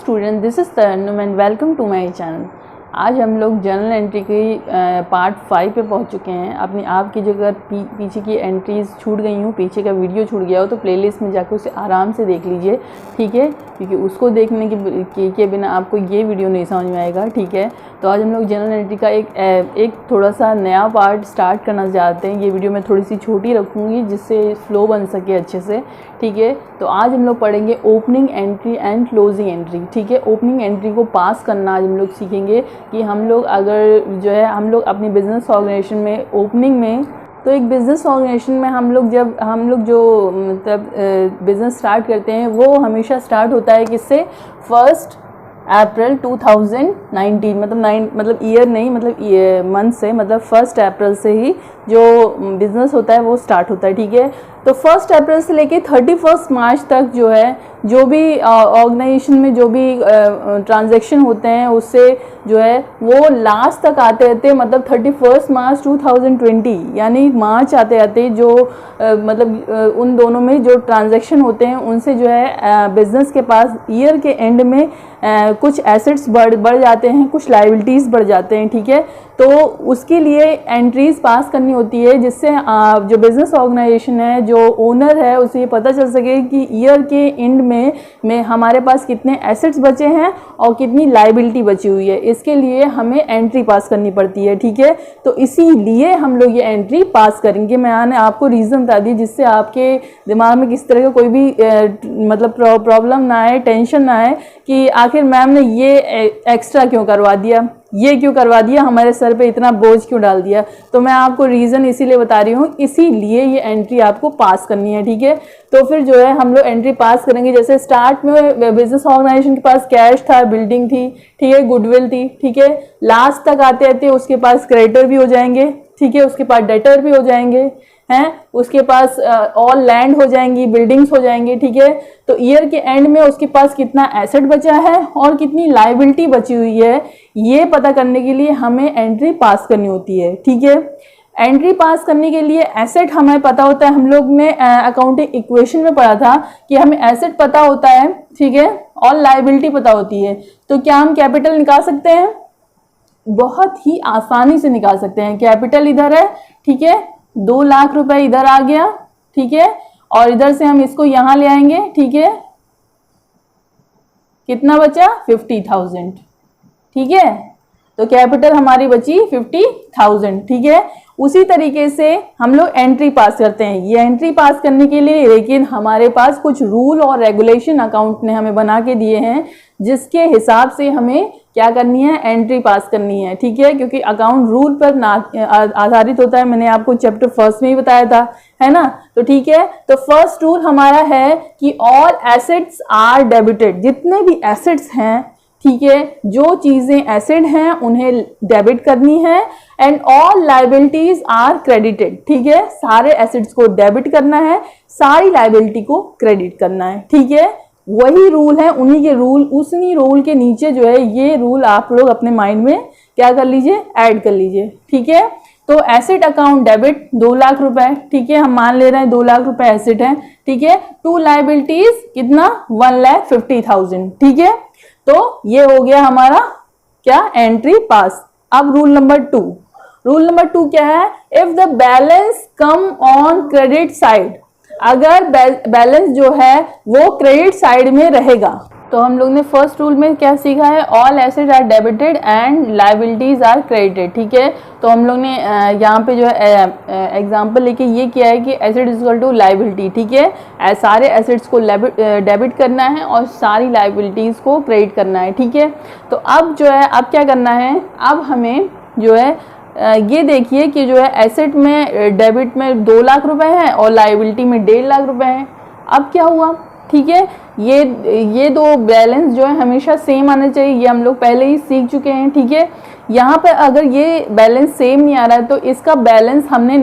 Student, this is Tarannum and welcome to my channel. आज हम लोग जर्नल एंट्री की पार्ट 5 पे पहुंच चुके हैं। अपनी आपकी जगह पीछे की एंट्रीज छूट गई हूँ, पीछे का वीडियो छूट गया हो तो प्लेलिस्ट में जाकर उसे आराम से देख लीजिए, ठीक है, क्योंकि उसको देखने के बिना आपको ये वीडियो नहीं समझ में आएगा, ठीक है। तो आज हम लोग जर्नल एंट्री का एक थोड़ा सा नया पार्ट स्टार्ट करना चाहते हैं। ये वीडियो मैं थोड़ी सी छोटी रखूँगी जिससे फ्लो बन सके अच्छे से, ठीक है। तो आज हम लोग पढ़ेंगे opening entry and closing entry, ठीक है। ओपनिंग एंट्री को पास करना आज हम लोग सीखेंगे कि हम लोग अगर जो है हम लोग अपनी बिजनेस ऑर्गेनाइजेशन में ओपनिंग में, तो एक बिज़नेस ऑर्गेनाइजेशन में हम लोग जो मतलब बिज़नेस स्टार्ट करते हैं वो हमेशा स्टार्ट होता है किससे, 1 अप्रैल 2019, मतलब ईयर नहीं, मतलब मंथ से, मतलब 1 अप्रैल से ही जो बिज़नेस होता है वो स्टार्ट होता है, ठीक है। तो 1 अप्रैल से लेके 31 मार्च तक जो है जो भी ऑर्गेनाइजेशन में जो भी ट्रांजैक्शन होते हैं उससे जो है वो लास्ट तक आते रहते हैं, मतलब 31 मार्च 2020 यानी मार्च आते आते जो उन दोनों में जो ट्रांजैक्शन होते हैं उनसे जो है बिज़नेस के पास ईयर के एंड में कुछ एसेट्स बढ़ जाते हैं, कुछ लायबिलिटीज़ बढ़ जाते हैं, ठीक है। तो उसके लिए एंट्रीज पास करनी होती है जिससे जो बिज़नेस ऑर्गेनाइजेशन है, जो ओनर है, उसे ये पता चल सके कि ईयर के एंड में हमारे पास कितने एसेट्स बचे हैं और कितनी लायबिलिटी बची हुई है। इसके लिए हमें एंट्री पास करनी पड़ती है, ठीक है। तो इसीलिए हम लोग ये एंट्री पास करेंगे। मैंने आपको रीज़न बता दी जिससे आपके दिमाग में किसी तरह का कोई भी मतलब प्रॉब्लम ना आए, टेंशन ना आए कि आखिर मैम ने ये एक्स्ट्रा क्यों करवा दिया, ये क्यों करवा दिया, हमारे सर पे इतना बोझ क्यों डाल दिया। तो मैं आपको रीज़न इसीलिए बता रही हूँ, इसीलिए ये एंट्री आपको पास करनी है, ठीक है। तो फिर जो है हम लोग एंट्री पास करेंगे। जैसे स्टार्ट में बिजनेस ऑर्गेनाइजेशन के पास कैश था, बिल्डिंग थी, ठीक है, गुडविल थी, ठीक है। लास्ट तक आते आते उसके पास क्रेडिटर भी हो जाएंगे, ठीक है, उसके पास डेटर भी हो जाएंगे हैं, उसके पास ऑल लैंड हो जाएंगी, बिल्डिंग्स हो जाएंगे, ठीक है। तो ईयर के एंड में उसके पास कितना एसेट बचा है और कितनी लायबिलिटी बची हुई है, ये पता करने के लिए हमें एंट्री पास करनी होती है, ठीक है। एंट्री पास करने के लिए एसेट हमें पता होता है, हम लोग ने अकाउंटिंग इक्वेशन में पढ़ा था कि हमें एसेट पता होता है, ठीक है, और लायबिलिटी पता होती है। तो क्या हम कैपिटल निकाल सकते हैं? बहुत ही आसानी से निकाल सकते हैं। कैपिटल इधर है, ठीक है, 2 लाख रुपए इधर आ गया, ठीक है, और इधर से हम इसको यहां ले आएंगे, ठीक है। कितना बचा? 50,000, ठीक है। तो कैपिटल हमारी बची 50,000, ठीक है। उसी तरीके से हम लोग एंट्री पास करते हैं। ये एंट्री पास करने के लिए लेकिन हमारे पास कुछ रूल और रेगुलेशन अकाउंट ने हमें बना के दिए हैं जिसके हिसाब से हमें क्या करनी है, एंट्री पास करनी है, ठीक है। क्योंकि अकाउंट रूल पर आधारित होता है, मैंने आपको चैप्टर 1 में ही बताया था, है ना। तो ठीक है, तो फर्स्ट रूल हमारा है कि ऑल एसेट्स आर डेबिटेड। जितने भी एसेट्स हैं, ठीक है, जो चीजें एसेट हैं उन्हें डेबिट करनी है, and all liabilities are credited, ठीक है। सारे एसेट्स को डेबिट करना है, सारी लायबिलिटी को क्रेडिट करना है, ठीक है। वही रूल है, उसी रूल के नीचे जो है ये रूल आप लोग अपने माइंड में क्या कर लीजिए, ऐड कर लीजिए, ठीक है। तो एसेट अकाउंट डेबिट 2 लाख रुपए, ठीक है, हम मान ले रहे हैं 2 लाख रुपए एसेट है, ठीक है। टू लायबिलिटीज कितना, 1,50,000, ठीक है। तो ये हो गया हमारा क्या, एंट्री पास। अब रूल नंबर 2 क्या है, if the balance come on credit side, अगर बैलेंस जो है वो क्रेडिट साइड में रहेगा। तो हम लोग ने फर्स्ट रूल में क्या सीखा है, all asset are debited and liabilities are credited, ठीक है। तो हम लोग ने यहाँ पे जो है एग्जांपल लेके ये किया है कि asset is equal to liability, ठीक है। सारे एसेट्स को डेबिट करना है और सारी लायबिलिटीज को क्रेडिट करना है, ठीक है। तो अब जो है, अब क्या करना है, अब हमें जो है ये देखिए कि जो है एसेट में डेबिट में 2 लाख रुपए है और लायबिलिटी में 1.5 लाख रुपए है। अब क्या हुआ, ठीक है, ये दो बैलेंस जो है हमेशा सेम आने चाहिए, ये हम लोग पहले ही सीख चुके हैं, ठीक है। यहाँ पर अगर ये बैलेंस सेम नहीं आ रहा है तो इसका बैलेंस हमें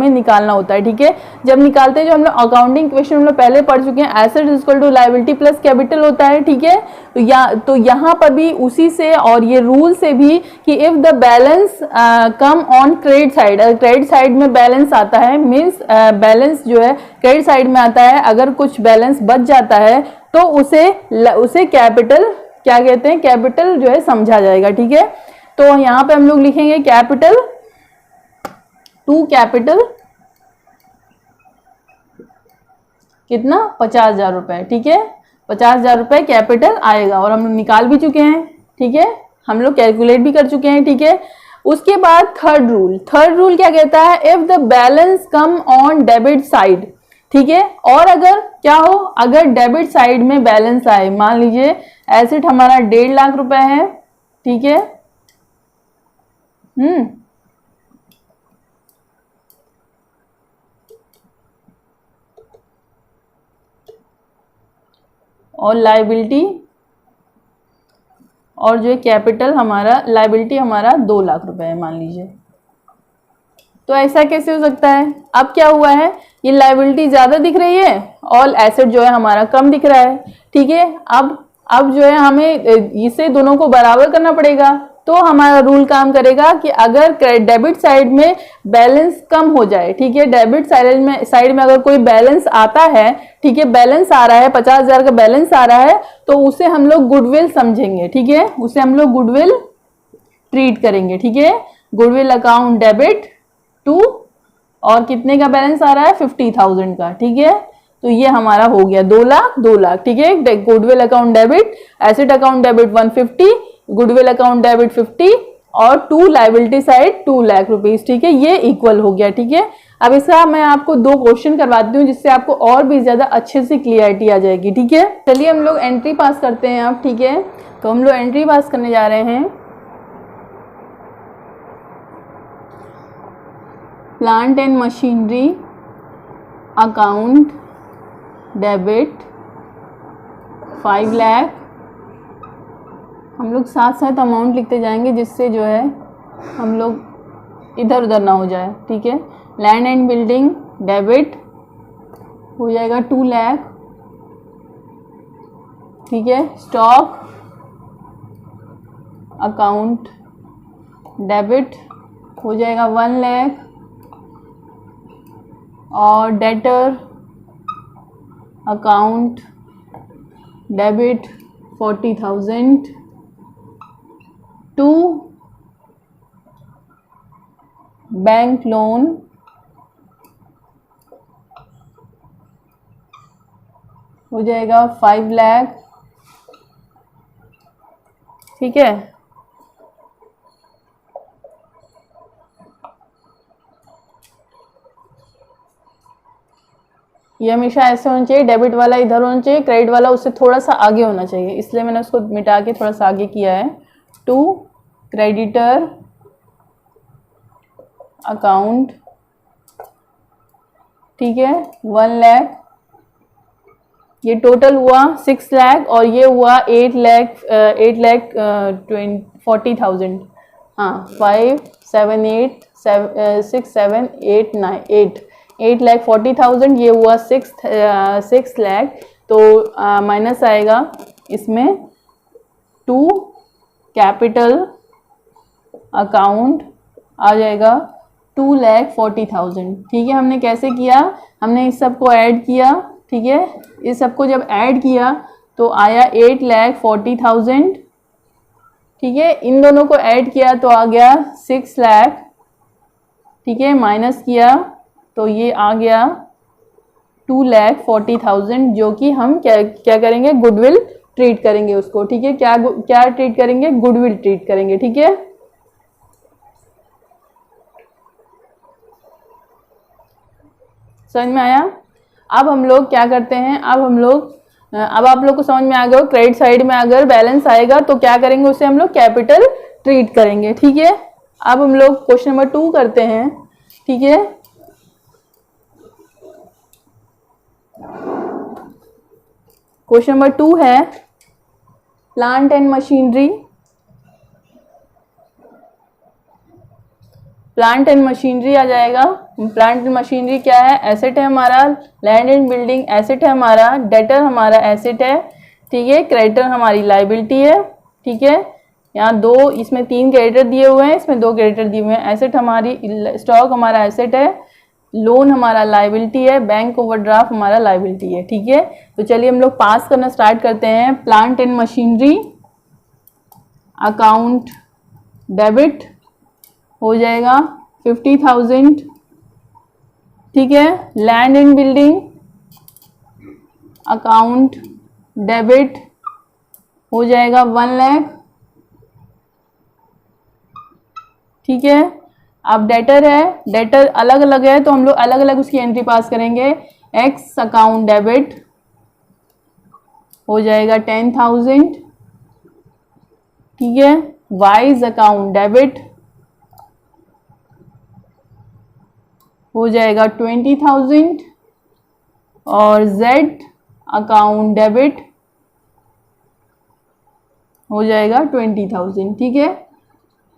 निकालना होता है, ठीक है। जब निकालते हैं, जो हम लोग अकाउंटिंग क्वेश्चन हम लोग पहले पढ़ चुके हैं, asset is equal to liability plus capital होता है, ठीक है। तो यहाँ पर भी उसी से और ये रूल से भी कि if the balance come on credit side, credit side में बैलेंस आता है, मीन्स बैलेंस जो है क्रेडिट साइड में आता है, अगर कुछ बैलेंस बच जाता है तो उसे कैपिटल क्या कहते हैं, कैपिटल जो है समझा जाएगा। ठीक है, तो यहाँ पे हम लोग लिखेंगे कैपिटल, टू कैपिटल कितना, 50,000 रुपए। ठीक है, 50,000 रुपए कैपिटल आएगा और हम लोग निकाल भी चुके हैं। ठीक है, हम लोग कैलकुलेट भी कर चुके हैं। ठीक है, उसके बाद थर्ड रूल क्या कहता है, if the balance come on debit side. ठीक है, और अगर क्या हो, अगर डेबिट साइड में बैलेंस आए, मान लीजिए एसेट हमारा 1.5 लाख रुपए है। ठीक है, और लायबिलिटी, और जो है कैपिटल हमारा, लायबिलिटी हमारा 2 लाख रुपए है मान लीजिए। तो ऐसा कैसे हो सकता है, अब क्या हुआ है, ये लायबिलिटी ज्यादा दिख रही है और एसेट जो है हमारा कम दिख रहा है। ठीक है, अब जो है हमें इसे दोनों को बराबर करना पड़ेगा। तो हमारा रूल काम करेगा कि अगर डेबिट साइड में बैलेंस कम हो जाए, ठीक है, डेबिट साइड में अगर कोई बैलेंस आता है, ठीक है, बैलेंस आ रहा है 50,000 का बैलेंस आ रहा है, तो उसे हम लोग गुडविल समझेंगे। ठीक है, उसे हम लोग गुडविल ट्रीट करेंगे। ठीक है, गुडविल अकाउंट डेबिट टू, और कितने का बैलेंस आ रहा है, 50,000 का। ठीक है, तो ये हमारा हो गया 2 लाख। ठीक है, goodwill account debit, asset account debit 150, goodwill account debit 50 और to liability side 2 lakh rupees. ठीक है, ये इक्वल हो गया। ठीक है, अब इसका मैं आपको 2 क्वेश्चन करवाती हूँ जिससे आपको और भी ज्यादा अच्छे से क्लियरिटी आ जाएगी। ठीक है, चलिए हम लोग एंट्री पास करते हैं अब। ठीक है, तो हम लोग एंट्री पास करने जा रहे हैं। Plant and machinery account debit 5 lakh. हम लोग साथ साथ अमाउंट लिखते जाएंगे जिससे जो है हम लोग इधर उधर ना हो जाए। ठीक है, लैंड एंड बिल्डिंग डेबिट हो जाएगा 2 लाख। ठीक है, स्टॉक अकाउंट डेबिट हो जाएगा 1 लाख, और debtor account debit 40,000 to bank loan हो जाएगा 5 लाख। ठीक है, ये हमेशा ऐसे होना चाहिए, डेबिट वाला इधर होना चाहिए, क्रेडिट वाला उससे थोड़ा सा आगे होना चाहिए, इसलिए मैंने उसको मिटा के थोड़ा सा आगे किया है। टू क्रेडिटर अकाउंट, ठीक है, 1 लाख। ये टोटल हुआ 6 लाख और ये हुआ 8 लाख 40,000। हाँ, 5 7 8 6 7 8 9 8 लाख 40,000, ये हुआ 6 लाख। तो माइनस आएगा इसमें टू कैपिटल अकाउंट आ जाएगा 2,40,000। ठीक है, हमने कैसे किया, हमने इस सब को ऐड किया। ठीक है, इस सबको जब ऐड किया तो आया 8,40,000। ठीक है, इन दोनों को ऐड किया तो आ गया 6 लाख। ठीक है, माइनस किया तो ये आ गया 2,40,000, जो कि हम क्या करेंगे, गुडविल ट्रीट करेंगे उसको। ठीक है, क्या ट्रीट करेंगे, गुडविल ट्रीट करेंगे। ठीक है, समझ में आया। अब हम लोग क्या करते हैं, अब आप लोग को समझ में आ गया, क्रेडिट साइड में अगर बैलेंस आएगा तो क्या करेंगे, उसे हम लोग कैपिटल ट्रीट करेंगे। ठीक है, अब हम लोग क्वेश्चन नंबर 2 करते हैं। ठीक है, क्वेश्चन नंबर 2 है plant and machinery. Plant and machinery आ जाएगा। प्लांट एंड मशीनरी क्या है, एसेट है हमारा, लैंड एंड बिल्डिंग एसेट है हमारा, डेटर हमारा एसेट है। ठीक है, क्रेडिटर हमारी लायबिलिटी है। ठीक है, यहाँ 2, इसमें 3 क्रेडिटर दिए हुए हैं, इसमें 2 क्रेडिटर दिए हुए हैं। एसेट हमारी, स्टॉक हमारा एसेट है, लोन हमारा लायबिलिटी है, बैंक ओवरड्राफ्ट हमारा लायबिलिटी है। ठीक है, तो चलिए हम लोग पास करना स्टार्ट करते हैं। Plant and machinery, account debit हो जाएगा 50,000, ठीक है। Land and building account debit हो जाएगा 1 लाख, ठीक है। अब डेटर है, डेटर अलग अलग है तो हम लोग अलग अलग उसकी एंट्री पास करेंगे। एक्स अकाउंट डेबिट हो जाएगा 10,000, ठीक है। वाइज अकाउंट डेबिट हो जाएगा 20,000 और जेड अकाउंट डेबिट हो जाएगा 20,000, ठीक है।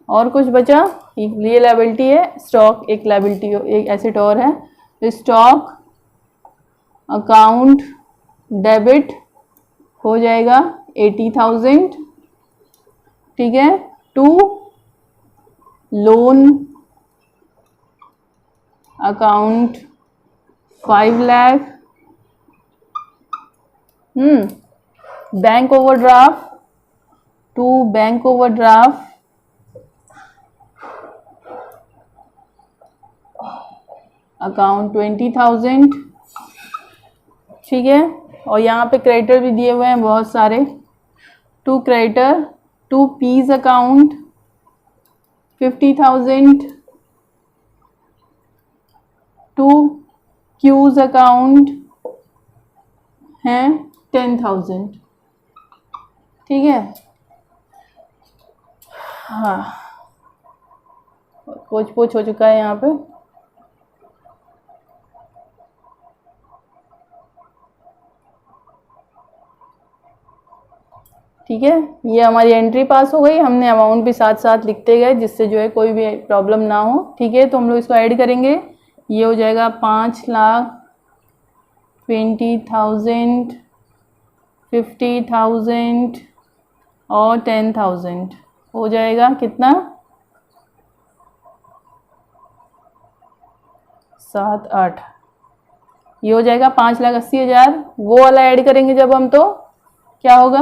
और कुछ बचा? ये लायबिलिटी है, स्टॉक एक लायबिलिटी, एक एसेट और है। स्टॉक अकाउंट डेबिट हो जाएगा 80,000, ठीक है। To loan account 5 lakh, bank overdraft to bank overdraft account 20,000, ठीक है। और यहाँ पे क्रेडिटर भी दिए हुए हैं बहुत सारे। टू क्रेडिटर टू पीज अकाउंट 50,000, टू क्यूज अकाउंट हैं 10,000, ठीक है। हाँ, कुछ पूछ हो चुका है यहाँ पे। ठीक है, ये हमारी एंट्री पास हो गई। हमने अमाउंट भी साथ साथ लिखते गए जिससे जो है कोई भी प्रॉब्लम ना हो, ठीक है। तो हम लोग इसको ऐड करेंगे, ये हो जाएगा 5,20,000, 50,000 और 10,000 हो जाएगा कितना? 7, 8, ये हो जाएगा 5,80,000। वो वाला ऐड करेंगे जब हम तो क्या होगा?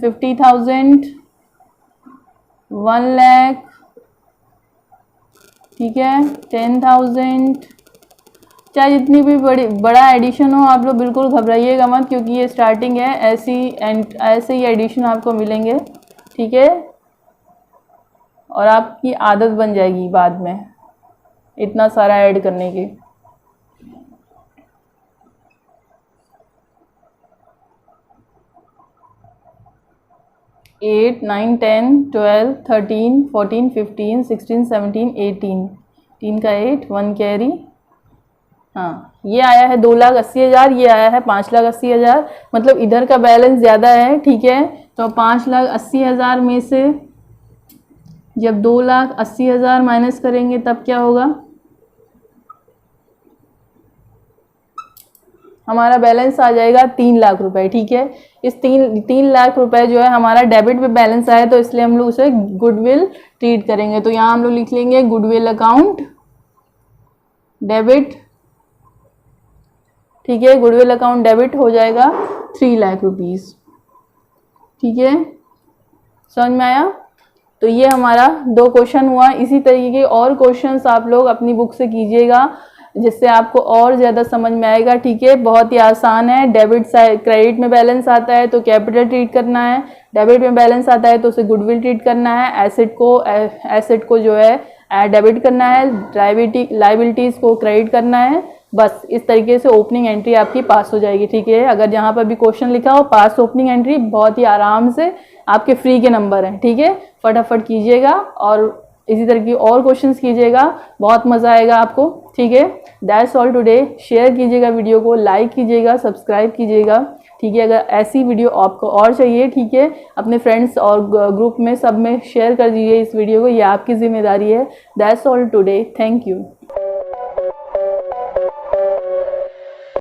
50,000, 1 लाख, ठीक है, 10,000। चाहे जितनी भी बड़ा एडिशन हो, आप लोग बिल्कुल घबराइएगा मत, क्योंकि ये स्टार्टिंग है। ऐसे ही एडिशन आपको मिलेंगे, ठीक है। और आपकी आदत बन जाएगी बाद में इतना सारा ऐड करने की। एट, 9, 10, 12, 13, 14, 15, 16, 17, 18, 3 का 8, 1 कैरी। हाँ, ये आया है 2,80,000, ये आया है 5,80,000। मतलब इधर का बैलेंस ज़्यादा है, ठीक है। तो 5,80,000 में से जब 2,80,000 माइनस करेंगे तब क्या होगा? हमारा बैलेंस आ जाएगा 3 लाख रुपए, ठीक है। इस 3 लाख रुपए जो है हमारा डेबिट पे बैलेंस आया, तो इसलिए हम लोग उसे गुडविल ट्रीट करेंगे। तो यहाँ हम लोग लिख लेंगे गुडविल अकाउंट डेबिट, ठीक है। गुडविल अकाउंट डेबिट हो जाएगा 3 लाख रुपीस, ठीक है। समझ में आया? तो ये हमारा 2 क्वेश्चन हुआ। इसी तरीके के और क्वेश्चंस आप लोग अपनी बुक से कीजिएगा, जिससे आपको और ज़्यादा समझ में आएगा, ठीक है। बहुत ही आसान है। डेबिट साइड, क्रेडिट में बैलेंस आता है तो कैपिटल ट्रीट करना है, डेबिट में बैलेंस आता है तो उसे गुडविल ट्रीट करना है, एसेट को जो है डेबिट करना है, लाइबिलिटीज़ को क्रेडिट करना है। बस इस तरीके से ओपनिंग एंट्री आपकी पास हो जाएगी, ठीक है। अगर जहाँ पर भी क्वेश्चन लिखा हो पास ओपनिंग एंट्री, बहुत ही आराम से आपके फ्री के नंबर हैं, ठीक है। फटाफट कीजिएगा और इसी तरह की और क्वेश्चंस कीजिएगा, बहुत मज़ा आएगा आपको, ठीक है। That's all today. शेयर कीजिएगा वीडियो को, लाइक कीजिएगा, सब्सक्राइब कीजिएगा, ठीक है। अगर ऐसी वीडियो आपको और चाहिए, ठीक है, अपने फ्रेंड्स और ग्रुप में सब में शेयर कर दीजिए इस वीडियो को, ये आपकी जिम्मेदारी है। That's all today, thank you.